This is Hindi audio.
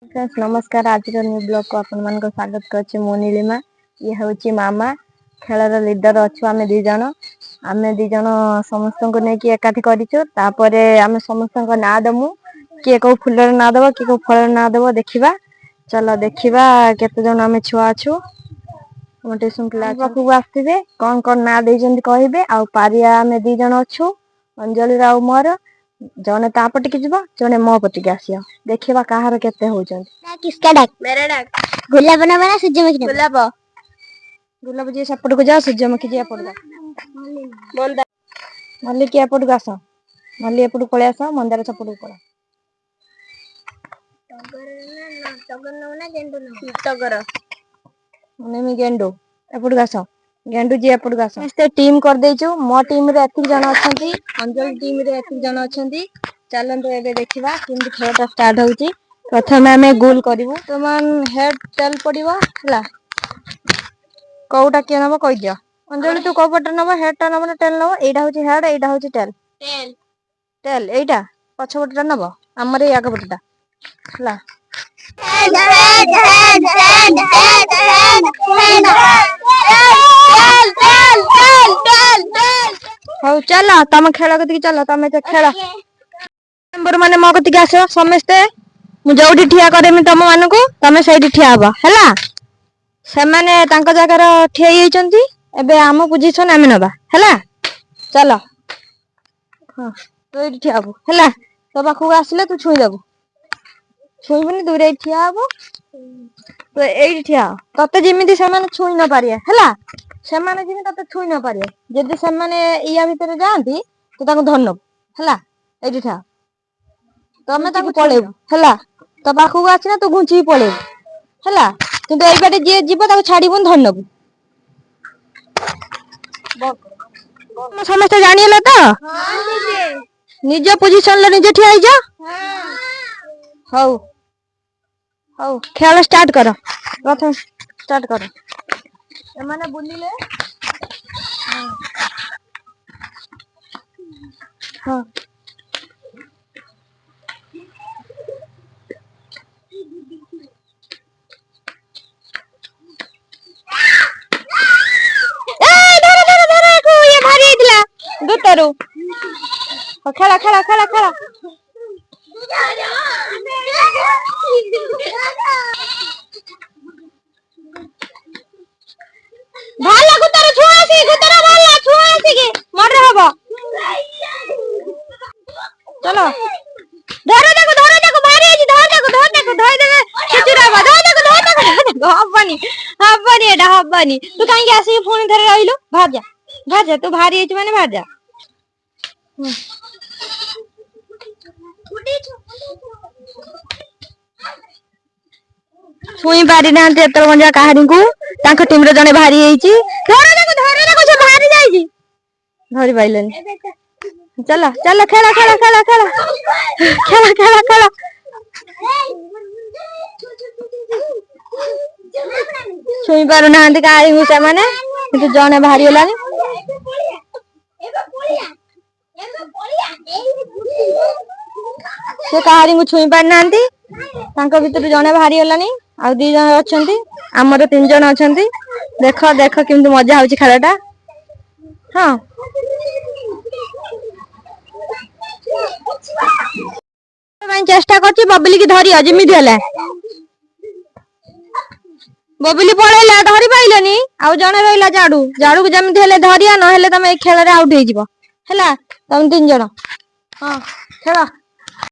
फ्रेंड्स नमस्कार। आज न्यू ब्लॉग को आपण मान स्वागत करछि। मो नीलिमा ये होची मामा खेलर लीडर अच्छु। आमे दी जण समस्त को नेकी एकाठी करिछु। तापरे आमे समस्त को ना दमु के को फुलर ना दबो के को फलर ना दबो देखिबा। चलो देखिबा केते जण आमे छुआ अछु। मोटे सुंकला पाखु आस्थिबे कोन कोन ना दे जंदी कहिबे। आ पारिया आमे दी जण अछु अंजलि राव मोर जने तापटी के जीव जने मो पति के आसियो देखिबा काहार केते होजन। किसका डाक? मेरा डाक। गुलाब बना बना सूरजमुखी गुलाब गुलाब जी सपट को जा सूरजमुखी जी एपट जा मंदा मल्ली के एपट को आस मल्ली एपट पळे आस मंदार सपट को पळा टगर मने मी गेंडो एपट को आस गेंडू जी एपट को आस। मस्ते टीम कर देछु। मो टीम रे एति जण अछंती अंजलि टीम रे एति जण अछंती। चलंतो एबे देखिबा केमति खेलटा स्टार्ट होउची। प्रथमे हमें गोल करिवो तमान हेड टेल पडिवो हला कोउटा के नबो कहि दियो। अंजलि तू को पट नबो हेड टा नबो ना टेल नबो। एडा होची हेड एडा होची टेल टेल टेल एडा पछ पटटा नबो हमरे याग पटटा हला head head head head head head head tail tail tail tail हो चलो तम खेल कति चलो तमे ते खेल नंबर माने मो कति आसो समस्ते मु जोडी ठिया करेमि तम मानको तमे सेठी ठिया हबो हला। से माने तांको जगह रो ठिया हिचंती एबे आम पोजीशन आमे नबा हला। चलो हां तो एठी ठिया हबो हला। तो पाखु आसिले तू छुई देबो छुईबनी दूरे ठिया हबो तो एठी ठिया तते जेमिति से माने छुई न पारिए हला। से माने जेमि तते छुई न पारिए जदि से माने इया भीतर जांती तो ताको धरनो हला। एठी ठिया तमे ताको पळेबो हला। तो पाखु आछना तू घुंची पळेबो हला। किंतु एई बाटे जे जीवो ताको छाडीबोन धरनबो हम समस्त जानियला तो हां निजे निजे पोजीशन ले निजे ठिया हिजो हां हौ हौ खेल स्टार्ट करो। प्रथम स्टार्ट करो ए माने बुलिले हां हां दुतरु खेला खेला खेला खेला भाला गुतर छुआसी के मर हबो। चलो धरो देखो भारी है धर देबे छुरा बा धर हबनी हबनी एडा हबनी। तू काई के आसी फोन धरे रहिलो भाग जा तू भारी है माने भाग जा। छुई पारि नांते एतर मंजा काहारी को तांको टीम रे जने भारी हेची। धरो देखो से भारी जाईची धरि पाइलेनी। चलो चलो खेला खेला खेला खेला खेला खेला खेला छुई पारु नांते काहारी को से माने किंतु जने भारी होलानी। से काहारी को छुई पार नांती तांको भीतर जने भारी होलानी। आ दी जन अछंती हमर तीन जन अछंती। देखो देखो किंतु मजा होची खेलटा हां मैं चेष्टा करछि बबली की धरियो जिमिति हले बबली पळेला धरि पाइलनी। आ जने रहिला जाडू जाडू को जिमिति हले धरिया न हले तमे ए खेल रे आउट हे जिवो हला। तम तीन जन हां खेला।